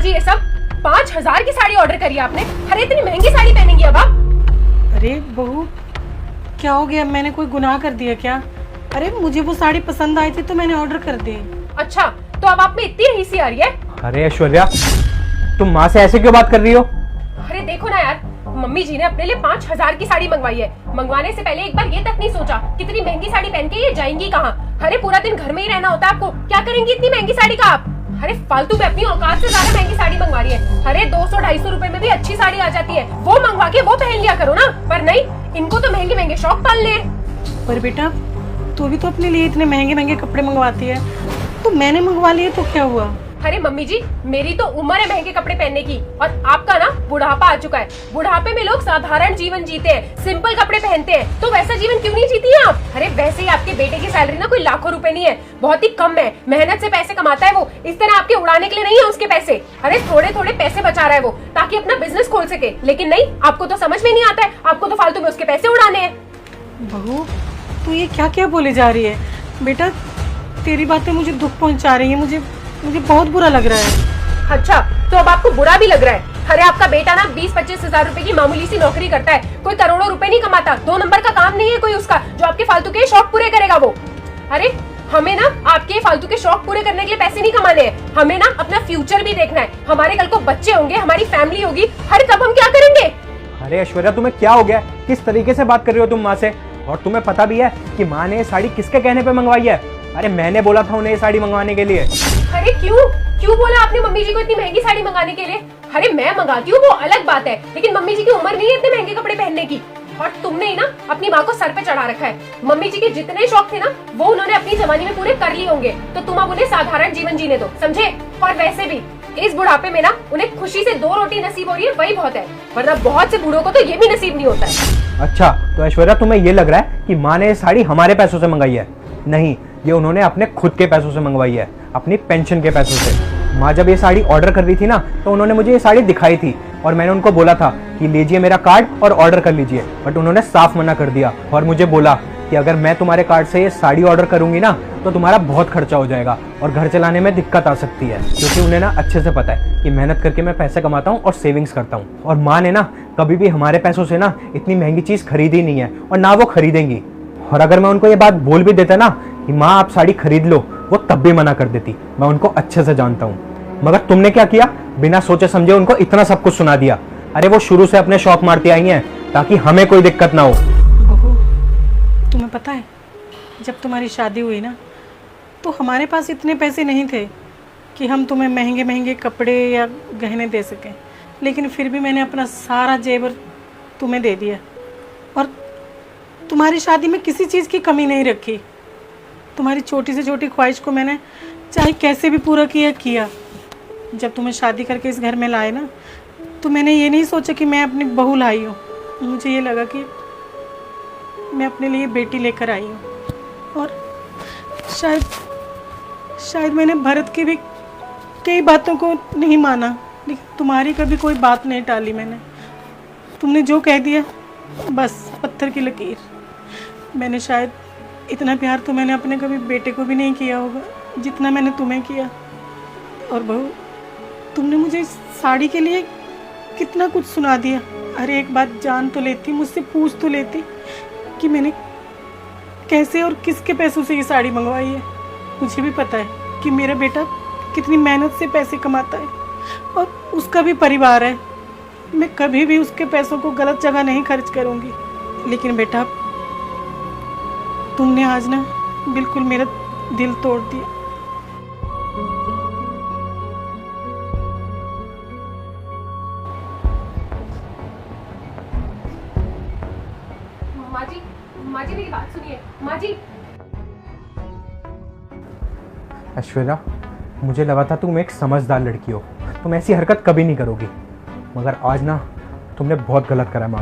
जी ये सब? 5,000 की साड़ी ऑर्डर करी आपने? अरे इतनी महंगी साड़ी पहनेंगी अब आप? अरे बहू, क्या हो गया? मैंने कोई गुनाह कर दिया क्या? अरे मुझे वो साड़ी पसंद आई थी तो मैंने ऑर्डर कर दी। अच्छा, तो अब आप में इतनी रईसी आ रही है? अरे ऐश्वर्या, तुम माँ से ऐसे क्यों बात कर रही हो? अरे देखो ना यार, मम्मी जी ने अपने लिए 5,000 की साड़ी मंगवाई है। मंगवाने से पहले एक बार ये तक नहीं सोचा कितनी महंगी साड़ी पहन के ये जाएंगी कहाँ? अरे पूरा दिन घर में ही रहना होता है आपको, क्या करेंगी इतनी महंगी साड़ी का आप? अरे फालतू में अपनी औकात से ज्यादा महंगी साड़ी मंगवा रही है। अरे 200-250 रुपए में भी अच्छी साड़ी आ जाती है, वो मंगवा के वो पहन लिया करो ना। पर नहीं, इनको तो महंगे महंगे शौक पालने हैं। पर बेटा, तू भी तो अपने लिए इतने महंगे महंगे कपड़े मंगवाती है, तो मैंने मंगवा लिए तो क्या हुआ? अरे मम्मी जी, मेरी तो उम्र है महंगे कपड़े पहनने की, और आपका ना बुढ़ापा आ चुका है। बुढ़ापे में लोग साधारण जीवन जीते हैं, सिंपल कपड़े पहनते हैं, तो वैसा जीवन क्यों नहीं जीती हैं आप? अरे वैसे ही आपके बेटे की सैलरी ना कोई लाखों रुपए नहीं है, बहुत ही कम है। मेहनत से पैसे कमाता है वो, इस तरह आपके उड़ाने के लिए नहीं है उसके पैसे। अरे थोड़े थोड़े पैसे बचा रहा है वो ताकि अपना बिजनेस खोल सके, लेकिन नहीं, आपको तो समझ में नहीं आता है, आपको तो फालतू में उसके पैसे उड़ाने हैं। बहू, तू ये क्या क्या बोले जा रही है? बेटा, तेरी बातें मुझे दुख पहुंचा रही है, मुझे बहुत बुरा लग रहा है। अच्छा, तो अब आपको बुरा भी लग रहा है? अरे आपका बेटा ना 20-25 हजार रुपए की मामूली सी नौकरी करता है, कोई करोड़ों रुपए नहीं कमाता। 2 नंबर का काम नहीं है कोई उसका, जो आपके फालतू के शौक पूरे करेगा वो। अरे हमें ना आपके फालतू के शौक पूरे करने के लिए पैसे नहीं कमाने हैं, हमें ना अपना फ्यूचर भी देखना है। हमारे कल को बच्चे होंगे, हमारी फैमिली होगी, हर कब हम क्या करेंगे? अरे ऐश्वर्या, तुम्हें क्या हो गया? किस तरीके से बात कर रही हो तुम माँ से? और तुम्हें पता भी है कि माँ ने ये साड़ी किसके कहने पे मंगवाई है? अरे मैंने बोला था उन्हें ये साड़ी मंगवाने के लिए। अरे क्यों बोला आपने मम्मी जी को इतनी महंगी साड़ी मंगाने के लिए? अरे मैं मंगाती हूँ वो अलग बात है, लेकिन मम्मी जी की उम्र नहीं है इतने महंगे कपड़े पहनने की। और तुमने ही ना अपनी माँ को सर पे चढ़ा रखा है। मम्मी जी के जितने शौक थे ना, वो उन्होंने अपनी जवानी में पूरे कर लिए होंगे, तो तुम अब उन्हें साधारण जीवन जीने दो, समझे? और वैसे भी इस बुढ़ापे में ना उन्हें खुशी से 2 रोटी नसीब हो रही है, वही बहुत है, वरना बहुत से बूढ़ों को तो ये भी नसीब नहीं होता है। अच्छा, तो ऐश्वर्या तुम्हें ये लग रहा है कि माँ ने ये साड़ी हमारे पैसों से मंगाई है? नहीं, ये उन्होंने अपने खुद के पैसों से मंगवाई है, अपनी पेंशन के पैसों से। माँ जब ये साड़ी ऑर्डर कर रही थी ना, तो उन्होंने मुझे ये साड़ी दिखाई थी और मैंने उनको बोला था कि लीजिए मेरा कार्ड और ऑर्डर कर लीजिए, बट उन्होंने साफ मना कर दिया और मुझे बोला कि अगर मैं तुम्हारे कार्ड से ये साड़ी ऑर्डर करूंगी ना, तो तुम्हारा बहुत खर्चा हो जाएगा और घर चलाने में दिक्कत आ सकती है। क्योंकि उन्हें ना अच्छे से पता है कि मेहनत करके मैं पैसे कमाता हूँ और सेविंग्स करता हूँ, और माँ ने ना कभी भी हमारे पैसों से ना इतनी महंगी चीज़ खरीदी नहीं है और ना वो खरीदेंगी। और अगर मैं उनको ये बात बोल भी देता ना कि माँ आप साड़ी खरीद लो, वो तब भी मना कर देती। मैं उनको अच्छे से जानता हूँ। मगर तुमने क्या किया? बिना सोचे समझे उनको इतना सब कुछ सुना दिया। अरे वो शुरू से अपने शौक मारती आई हैं ताकि हमें कोई दिक्कत ना हो। बहू, तुम्हें पता है, जब तुम्हारी शादी हुई ना, तो हमारे पास इतने पैसे नहीं थे कि हम तुम्हें महंगे महंगे कपड़े या गहने दे सकें, लेकिन फिर भी मैंने अपना सारा जेवर तुम्हें दे दिया और तुम्हारी शादी में किसी चीज़ की कमी नहीं रखी। तुम्हारी छोटी से छोटी ख्वाहिश को मैंने चाहे कैसे भी पूरा किया। जब तुम्हें शादी करके इस घर में लाए ना, तो मैंने ये नहीं सोचा कि मैं अपनी बहू लाई हूँ, मुझे ये लगा कि मैं अपने लिए बेटी लेकर आई हूँ। और शायद मैंने भरत की भी कई बातों को नहीं माना, लेकिन तुम्हारी कभी कोई बात नहीं टाली मैंने। तुमने जो कह दिया बस पत्थर की लकीर। मैंने शायद इतना प्यार तो मैंने अपने कभी बेटे को भी नहीं किया होगा जितना मैंने तुम्हें किया। और बहू, तुमने मुझे इस साड़ी के लिए कितना कुछ सुना दिया। अरे एक बात जान तो लेती, मुझसे पूछ तो लेती कि मैंने कैसे और किसके पैसों से ये साड़ी मंगवाई है। मुझे भी पता है कि मेरा बेटा कितनी मेहनत से पैसे कमाता है और उसका भी परिवार है। मैं कभी भी उसके पैसों को गलत जगह नहीं खर्च करूँगी। लेकिन बेटा, तुमने आज ना बिल्कुल मेरा दिल तोड़ दिया। माँ जी मेरी बात सुनिए, माँ जी। ऐश्वर्या, मुझे लगा था तुम एक समझदार लड़की हो, तुम ऐसी हरकत कभी नहीं करोगी, मगर आज ना तुमने बहुत गलत करा माँ।